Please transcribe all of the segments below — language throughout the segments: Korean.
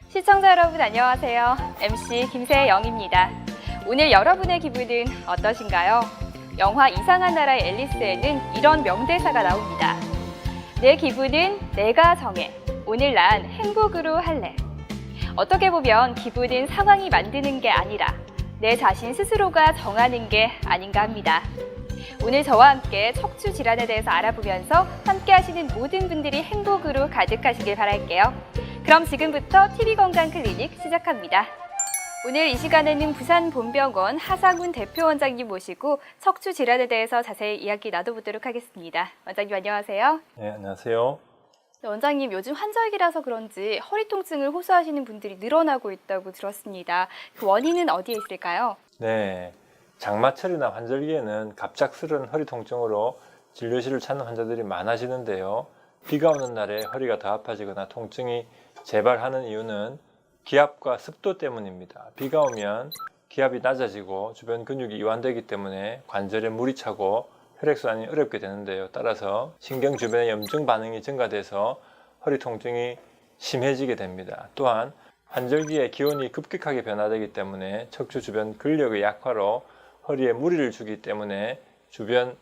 시청자 여러분 안녕하세요. MC 김세영입니다. 오늘 여러분의 기분은 어떠신가요? 영화 이상한 나라의 앨리스에는 이런 명대사가 나옵니다. 내 기분은 내가 정해. 오늘 난 행복으로 할래. 어떻게 보면 기분은 상황이 만드는 게 아니라 내 자신 스스로가 정하는 게 아닌가 합니다. 오늘 저와 함께 척추 질환에 대해서 알아보면서 함께 하시는 모든 분들이 행복으로 가득하시길 바랄게요. 그럼 지금부터 TV건강 클리닉 시작합니다. 오늘 이 시간에는 부산본병원 하상훈 대표 원장님 모시고 척추 질환에 대해서 자세히 이야기 나눠보도록 하겠습니다. 원장님 안녕하세요. 네, 안녕하세요. 네, 원장님 요즘 환절기라서 그런지 허리 통증을 호소하시는 분들이 늘어나고 있다고 들었습니다. 그 원인은 어디에 있을까요? 네, 장마철이나 환절기에는 갑작스런 허리 통증으로 진료실을 찾는 환자들이 많아지는데요. 비가 오는 날에 허리가 더 아파지거나 통증이 재발하는 이유는 기압과 습도 때문입니다. 비가 오면 기압이 낮아지고 주변 근육이 이완되기 때문에 관절에 물이 차고 혈액순환이 어렵게 되는데요. 따라서 신경 주변의 염증 반응이 증가돼서 허리 통증이 심해지게 됩니다. 또한 환절기에 기온이 급격하게 변화되기 때문에 척추 주변 근력의 약화로 허리에 무리를 주기 때문에 주변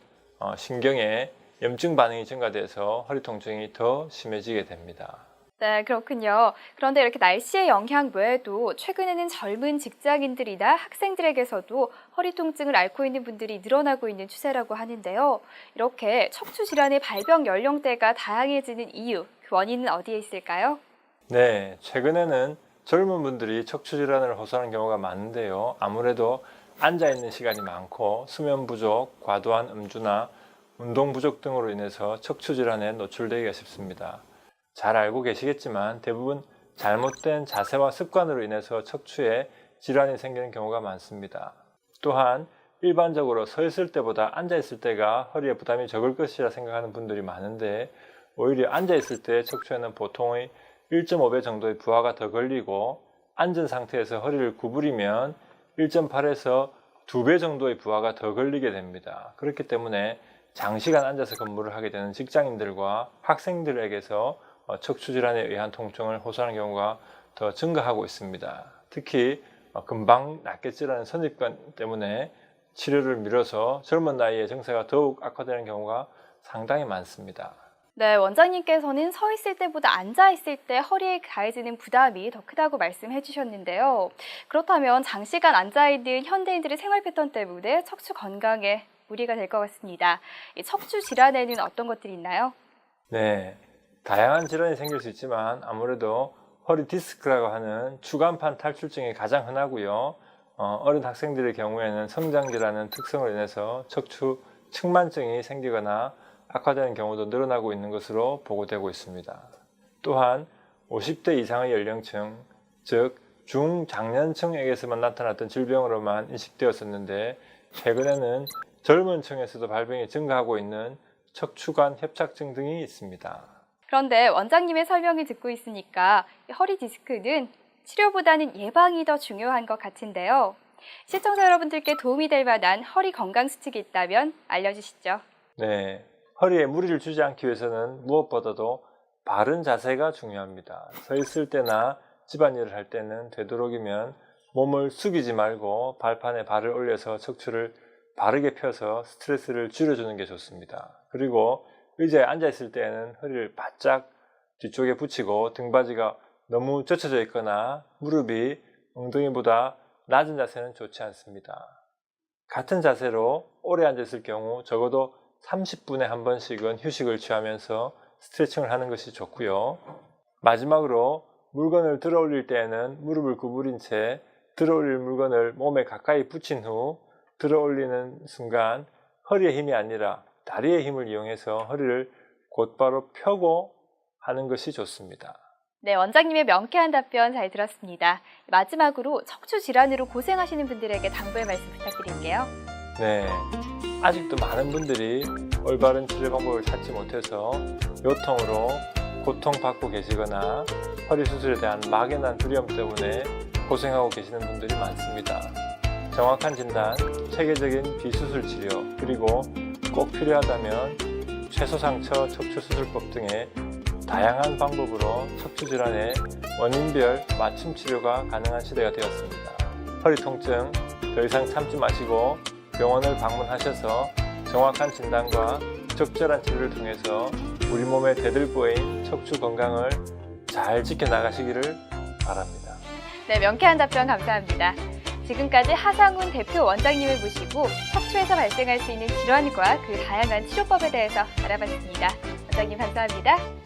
신경에 염증 반응이 증가돼서 허리 통증이 더 심해지게 됩니다. 네, 그렇군요. 그런데 이렇게 날씨의 영향 외에도 최근에는 젊은 직장인들이나 학생들에게서도 허리 통증을 앓고 있는 분들이 늘어나고 있는 추세라고 하는데요. 이렇게 척추 질환의 발병 연령대가 다양해지는 이유, 그 원인은 어디에 있을까요? 네, 최근에는 젊은 분들이 척추 질환을 호소하는 경우가 많은데요. 아무래도 앉아있는 시간이 많고 수면 부족, 과도한 음주나 운동 부족 등으로 인해서 척추 질환에 노출되기가 쉽습니다. 잘 알고 계시겠지만 대부분 잘못된 자세와 습관으로 인해서 척추에 질환이 생기는 경우가 많습니다. 또한 일반적으로 서 있을 때보다 앉아 있을 때가 허리에 부담이 적을 것이라 생각하는 분들이 많은데 오히려 앉아 있을 때 척추에는 보통의 1.5배 정도의 부하가 더 걸리고 앉은 상태에서 허리를 구부리면 1.8에서 2배 정도의 부하가 더 걸리게 됩니다. 그렇기 때문에 장시간 앉아서 근무를 하게 되는 직장인들과 학생들에게서 척추 질환에 의한 통증을 호소하는 경우가 더 증가하고 있습니다. 특히 금방 낫겠지라는 선입관 때문에 치료를 미뤄서 젊은 나이에 증세가 더욱 악화되는 경우가 상당히 많습니다. 네, 원장님께서는 서 있을 때보다 앉아 있을 때 허리에 가해지는 부담이 더 크다고 말씀해 주셨는데요. 그렇다면 장시간 앉아 있는 현대인들의 생활 패턴 때문에 척추 건강에 무리가 될 것 같습니다. 이 척추 질환에는 어떤 것들이 있나요? 네, 다양한 질환이 생길 수 있지만 아무래도 허리 디스크라고 하는 추간판 탈출증이 가장 흔하고요. 어린 학생들의 경우에는 성장기라는 특성으로 인해서 척추 측만증이 생기거나 악화되는 경우도 늘어나고 있는 것으로 보고되고 있습니다. 또한 50대 이상의 연령층, 즉 중장년층에게서만 나타났던 질병으로만 인식되었었는데 최근에는 젊은 층에서도 발병이 증가하고 있는 척추관 협착증 등이 있습니다. 그런데 원장님의 설명을 듣고 있으니까 허리 디스크는 치료보다는 예방이 더 중요한 것 같은데요. 시청자 여러분들께 도움이 될 만한 허리 건강 수칙이 있다면 알려주시죠. 네, 허리에 무리를 주지 않기 위해서는 무엇보다도 바른 자세가 중요합니다. 서 있을 때나 집안일을 할 때는 되도록이면 몸을 숙이지 말고 발판에 발을 올려서 척추를 바르게 펴서 스트레스를 줄여주는 게 좋습니다. 그리고 의자에 앉아 있을 때에는 허리를 바짝 뒤쪽에 붙이고 등받이가 너무 젖혀져 있거나 무릎이 엉덩이보다 낮은 자세는 좋지 않습니다. 같은 자세로 오래 앉아 있을 경우 적어도 30분에 한 번씩은 휴식을 취하면서 스트레칭을 하는 것이 좋고요. 마지막으로 물건을 들어 올릴 때에는 무릎을 구부린 채 들어 올릴 물건을 몸에 가까이 붙인 후 들어 올리는 순간 허리의 힘이 아니라 다리의 힘을 이용해서 허리를 곧바로 펴고 하는 것이 좋습니다. 네, 원장님의 명쾌한 답변 잘 들었습니다. 마지막으로 척추 질환으로 고생하시는 분들에게 당부의 말씀 부탁드릴게요. 네, 아직도 많은 분들이 올바른 치료 방법을 찾지 못해서 요통으로 고통받고 계시거나 허리 수술에 대한 막연한 두려움 때문에 고생하고 계시는 분들이 많습니다. 정확한 진단, 체계적인 비수술 치료, 그리고 꼭 필요하다면 최소상처 척추수술법 등의 다양한 방법으로 척추 질환의 원인별 맞춤 치료가 가능한 시대가 되었습니다. 허리 통증 더 이상 참지 마시고 병원을 방문하셔서 정확한 진단과 적절한 치료를 통해서 우리 몸의 대들보인 척추 건강을 잘 지켜나가시기를 바랍니다. 네, 명쾌한 답변 감사합니다. 지금까지 하상훈 대표 원장님을 모시고 척추에서 발생할 수 있는 질환과 그 다양한 치료법에 대해서 알아봤습니다. 원장님 감사합니다.